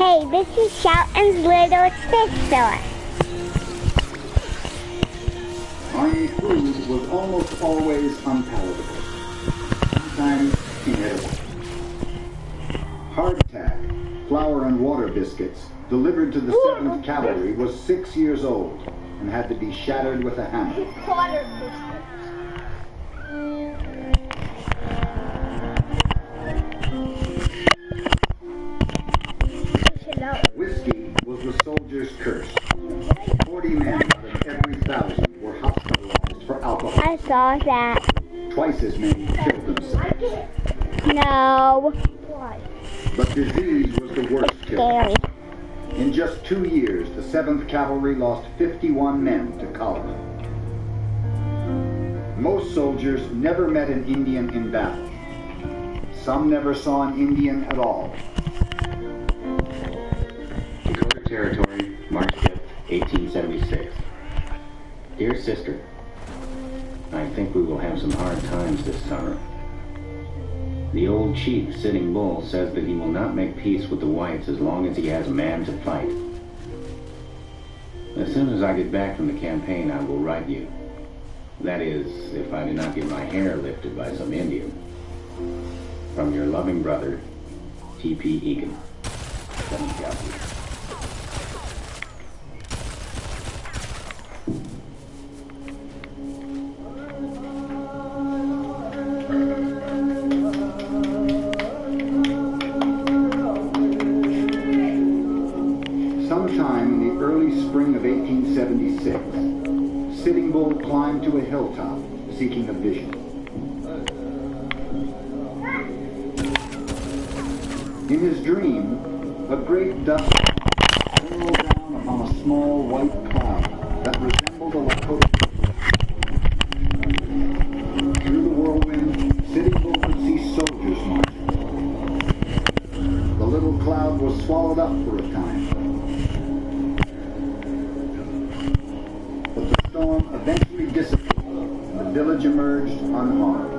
Hey, this is Shelton's Little Sister. Army food was almost always unpalatable, sometimes inedible. Hardtack, flour and water biscuits, delivered to the 7th Cavalry, was 6 years old and had to be shattered with a hammer. Water biscuits. Whiskey was the soldier's curse. 40 men out of every 1,000 were hospitalized for alcohol. I saw that. Twice as many killed themselves. No. But disease was the worst killer. Scary. In just 2 years, the 7th Cavalry lost 51 men to cholera. Most soldiers never met an Indian in battle. Some never saw an Indian at all. Dakota Territory, March 5th, 1876. Dear sister, I think we will have some hard times this summer. The old chief, Sitting Bull, says that he will not make peace with the whites as long as he has a man to fight. As soon as I get back from the campaign, I will write you. That is, if I do not get my hair lifted by some Indian. From your loving brother, T.P. Egan. 7th Cavalry. Sometime in the early spring of 1876, Sitting Bull climbed to a hilltop, seeking a vision. In his dream, a great dust swirled down upon a small white cloud that resembled a Lakota. Through the whirlwind, Sitting Bull could see soldiers marching. The little cloud was swallowed up for a time. But the storm eventually dissipated, and the village emerged unharmed.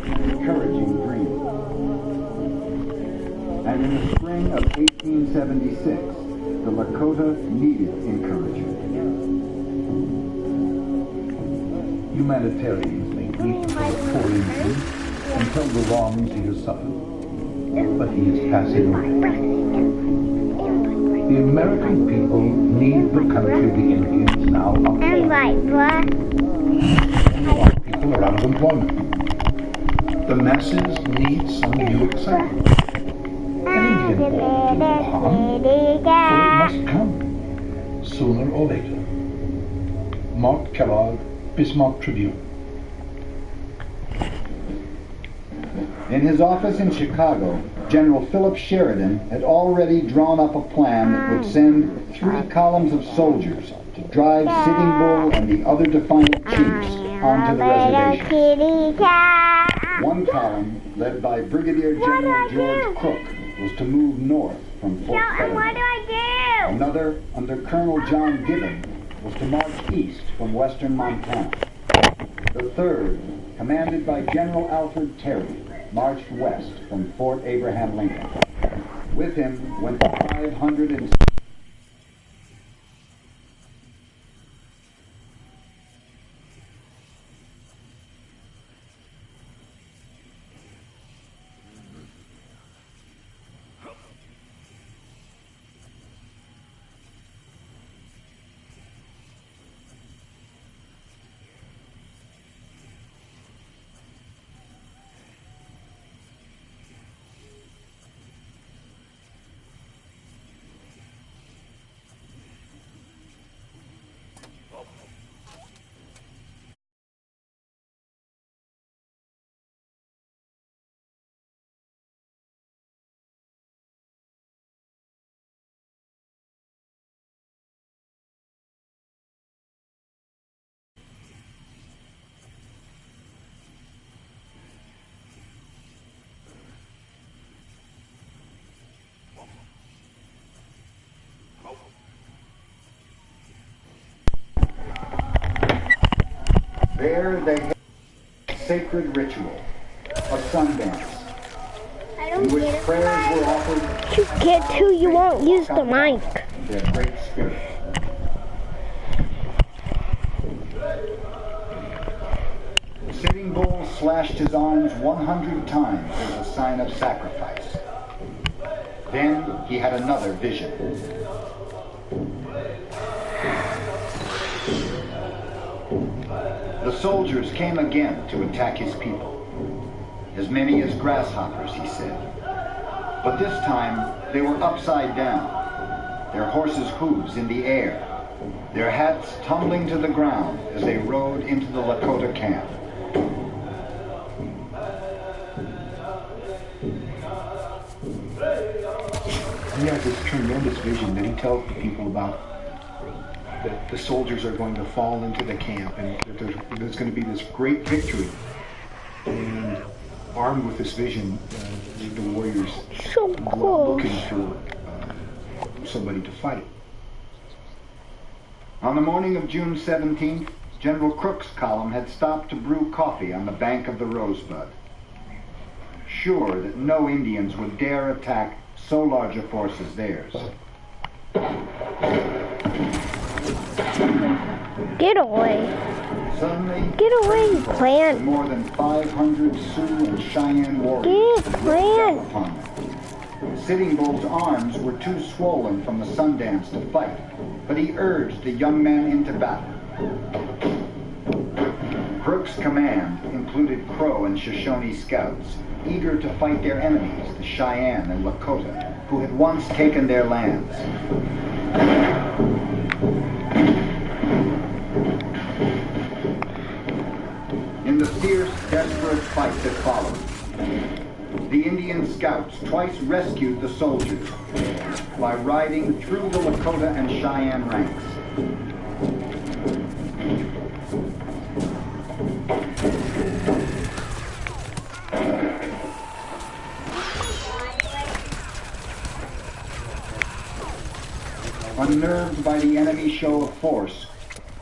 An encouraging dream. And in the spring of 1876, the Lakota needed encouragement. Humanitarians may weep for a poor Indian and tell the wrongs he has suffered, but he is passing away. The American people need the country the Indians now occupy. I'm right, bruh. A lot of people are out of employment. The masses need some new excitement. An Indian war will do no harm, for it must come, sooner or later. Mark Kellogg, Bismarck Tribune. In his office in Chicago, General Philip Sheridan had already drawn up a plan that would send 3 columns of soldiers to drive Sitting Bull and the other defiant chiefs onto the reservation. One column, led by Brigadier General George Crook, was to move north from Fort Shelton, what do Fetterman. I do? Another, under Colonel John Gibbon, was to march east from western Montana. The third, commanded by General Alfred Terry, marched west from Fort Abraham Lincoln. With him went the 500. There they had a sacred ritual, a sun dance. in which prayers were offered. You get to, you won't use the mic. Their great spirit. Sitting Bull slashed his arms 100 times as a sign of sacrifice. Then he had another vision. The soldiers came again to attack his people. As many as grasshoppers, he said. But this time, they were upside down, their horses' hooves in the air, their hats tumbling to the ground as they rode into the Lakota camp. He has this tremendous vision that he tells the people about. That the soldiers are going to fall into the camp and that there's going to be this great victory. And armed with this vision, the warriors So go out cool. looking for somebody to fight. On the morning of June 17th, General Crook's column had stopped to brew coffee on the bank of the Rosebud. Sure that no Indians would dare attack so large a force as theirs. Get away. Suddenly, Get away, plant. more than 500 Sioux and Cheyenne warriors Get, rushed plant. out upon them. Sitting Bull's arms were too swollen from the Sundance to fight, but he urged the young man into battle. Crook's command included Crow and Shoshone scouts, eager to fight their enemies, the Cheyenne and Lakota, who had once taken their lands. In the fierce, desperate fight that followed, the Indian scouts twice rescued the soldiers by riding through the Lakota and Cheyenne ranks. Unnerved by the enemy show of force,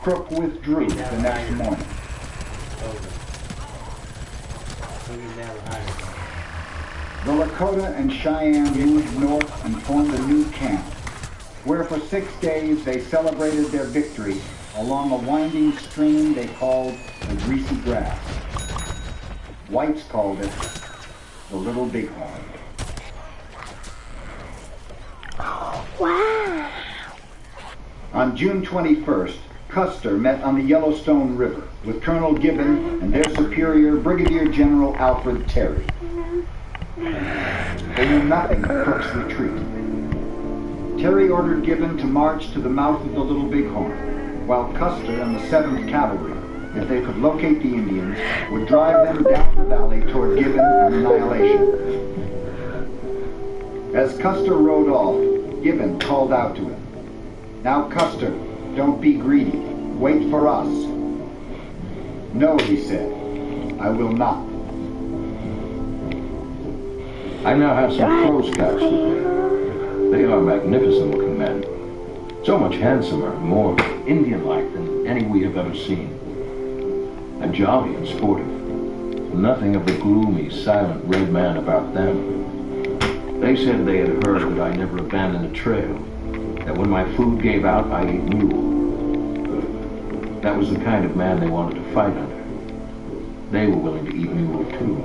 Crook withdrew the next morning. The Lakota and Cheyenne moved north and formed a new camp, where for 6 days they celebrated their victory along a winding stream they called the Greasy Grass. Whites called it the Little Bighorn. Wow. On June 21st, Custer met on the Yellowstone River with Colonel Gibbon and their superior, Brigadier General Alfred Terry. They knew nothing of Crook's retreat. Terry ordered Gibbon to march to the mouth of the Little Bighorn, while Custer and the 7th Cavalry, if they could locate the Indians, would drive them down the valley toward Gibbon and annihilation. As Custer rode off, Gibbon called out to him, "Now, Custer, don't be greedy. Wait for us." "No," he said, "I will not." I now have some Crow scouts with me. They are magnificent looking men. So much handsomer and more Indian-like than any we have ever seen. And jolly and sportive. Nothing of the gloomy, silent red man about them. They said they had heard that I never abandoned a trail. That when my food gave out, I ate mule. That was the kind of man they wanted to fight under. They were willing to eat mule too.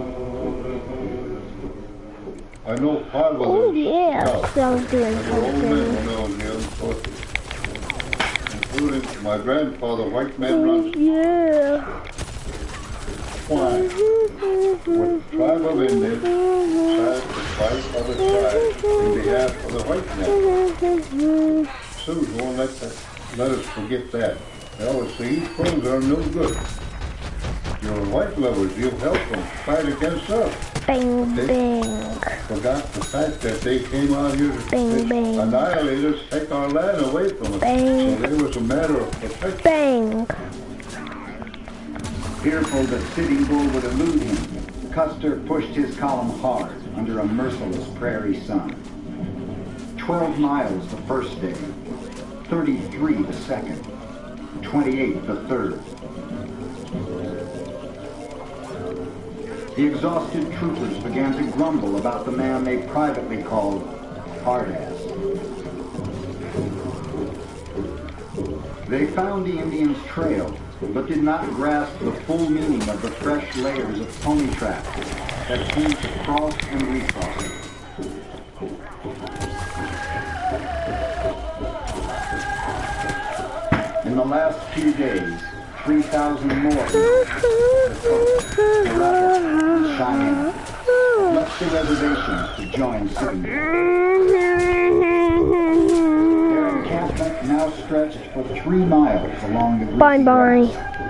I know 5 of them. Oh, yeah. So I was doing They were old men something. when I was young, including my grandfather, White Man Oh, Runs. yeah. Why? With the tribe of Indians decided to fight other tribes in behalf of the white man. Sioux won't let us forget that. They always say, "These Crows are no good. You're white lovers, you'll help them fight against us." Bang, They bang. forgot the fact that they came out here Bang, to bang. annihilate us, take our land away from us. Bang. So there was a matter of protection. Bang. Fearful that Sitting Bull would elude him, Custer pushed his column hard under a merciless prairie sun. 12 miles the first day, 33 the second, 28 the third. The exhausted troopers began to grumble about the man they privately called Hard-Ass. They found the Indians' trail, but did not grasp the full meaning of the fresh layers of pony tracks that seemed to cross and recross it. In the last few days, 3,000 more the Arapaho and Cheyenne left the reservations to join Sitting Bull. Their encampment now stretched for 3 miles along the Bye bye. grass.